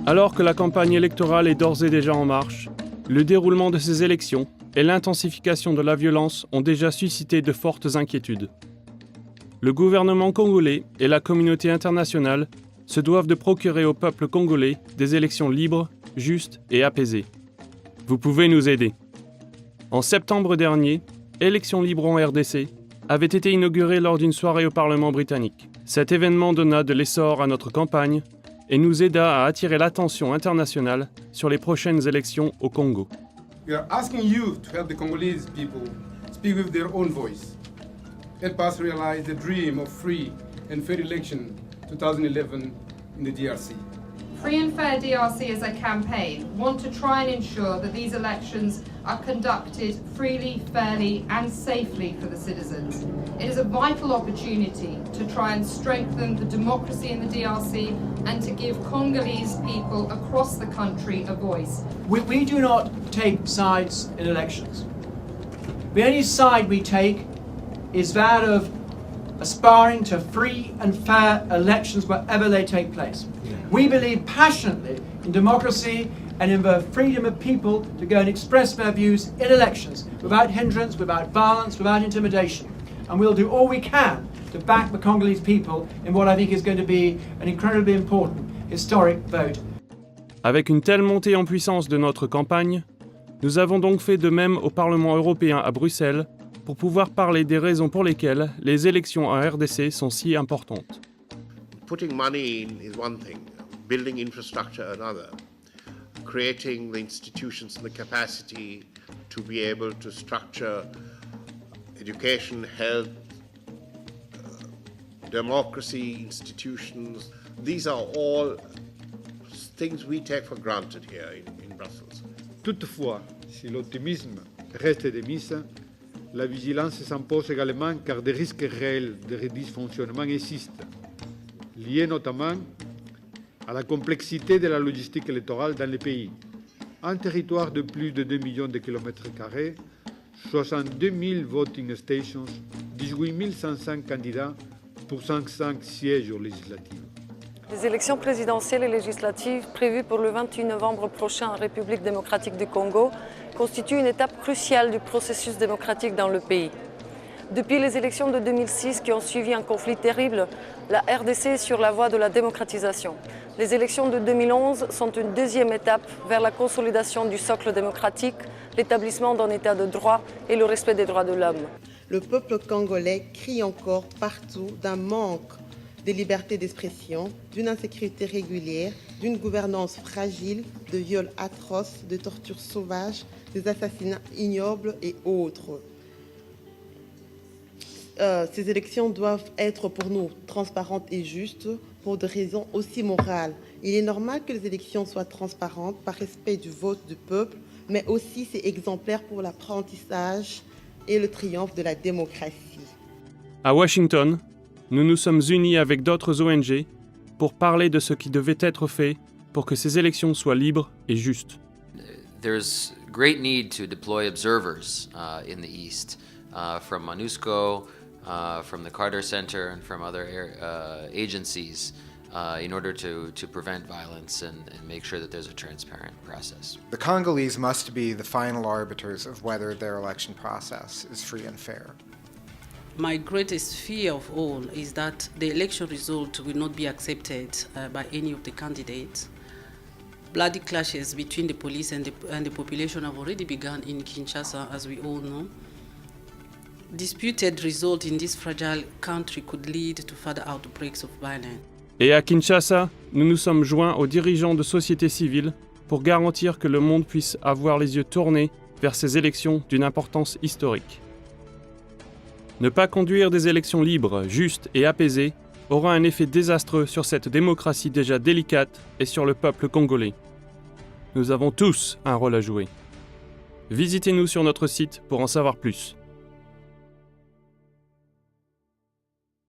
Alors que la campagne électorale est d'ores et déjà en marche, le déroulement de ces élections et l'intensification de la violence ont déjà suscité de fortes inquiétudes. Le gouvernement congolais et la communauté internationale se doivent de procurer au peuple congolais des élections libres, justes et apaisées. Vous pouvez nous aider. En septembre dernier, Élections libres en RDC avait été inaugurée lors d'une soirée au Parlement britannique. Cet événement donna de l'essor à notre campagne et nous aida à attirer l'attention internationale sur les prochaines élections au Congo. We are asking you to help the Congolese people speak with their own voice. Help us realize the dream of free and fair election 2011 in the DRC. Free and Fair DRC as a campaign want to try and ensure that these elections are conducted freely, fairly and safely for the citizens. It is a vital opportunity to try and strengthen the democracy in the DRC and to give Congolese people across the country a voice. We do not take sides in elections. The only side we take is that of aspiring to free and fair elections wherever they take place. We believe passionately in democracy and in the freedom of people to go and express their views in elections without hindrance, without violence, without intimidation. And we'll do all we can to back the Congolese people in what I think is going to be an incredibly important historic vote. Avec une telle montée en puissance de notre campagne, nous avons donc fait de même au Parlement européen à Bruxelles pour pouvoir parler des raisons pour lesquelles les élections en RDC sont si importantes. Putting money in is one thing, building infrastructure another, creating the institutions and the capacity to be able to structure education, health, democracy, institutions. These are all things we take for granted here in Brussels. Toutefois, si l'optimisme reste de mise, la vigilance s'impose également car des risques réels de dysfonctionnement existent, liés notamment à la complexité de la logistique électorale dans les pays. Un territoire de plus de 2 millions de kilomètres carrés, 62 000 voting stations, 18 500 candidats pour 500 sièges aux législatives. Les élections présidentielles et législatives prévues pour le 28 novembre prochain en République démocratique du Congo constituent une étape cruciale du processus démocratique dans le pays. Depuis les élections de 2006 qui ont suivi un conflit terrible, la RDC est sur la voie de la démocratisation. Les élections de 2011 sont une deuxième étape vers la consolidation du socle démocratique, l'établissement d'un état de droit et le respect des droits de l'homme. Le peuple congolais crie encore partout d'un manque de liberté d'expression, d'une insécurité régulière, d'une gouvernance fragile, de viols atroces, de tortures sauvages, des assassinats ignobles et autres. Ces élections doivent être pour nous transparentes et justes pour des raisons aussi morales. Il est normal que les élections soient transparentes par respect du vote du peuple, mais aussi c'est exemplaire pour l'apprentissage et le triomphe de la démocratie. À Washington, nous nous sommes unis avec d'autres ONG pour parler de ce qui devait être fait pour que ces élections soient libres et justes. There's great need to deploy observers in the East, from MONUSCO, from the Carter Center, and from other agencies in order to prevent violence and make sure that there's a transparent process. The Congolese must be the final arbiters of whether their election process is free and fair. My greatest fear of all is that the election result will not be accepted by any of the candidates. Bloody clashes between the police and the population have already begun in Kinshasa, as we all know. Disputed result in this fragile country could lead to further outbreaks of violence. Et à Kinshasa, nous nous sommes joints aux dirigeants de société civile pour garantir que le monde puisse avoir les yeux tournés vers ces élections d'une importance historique. Ne pas conduire des élections libres, justes et apaisées aura un effet désastreux sur cette démocratie déjà délicate et sur le peuple congolais. Nous avons tous un rôle à jouer. Visitez-nous sur notre site pour en savoir plus.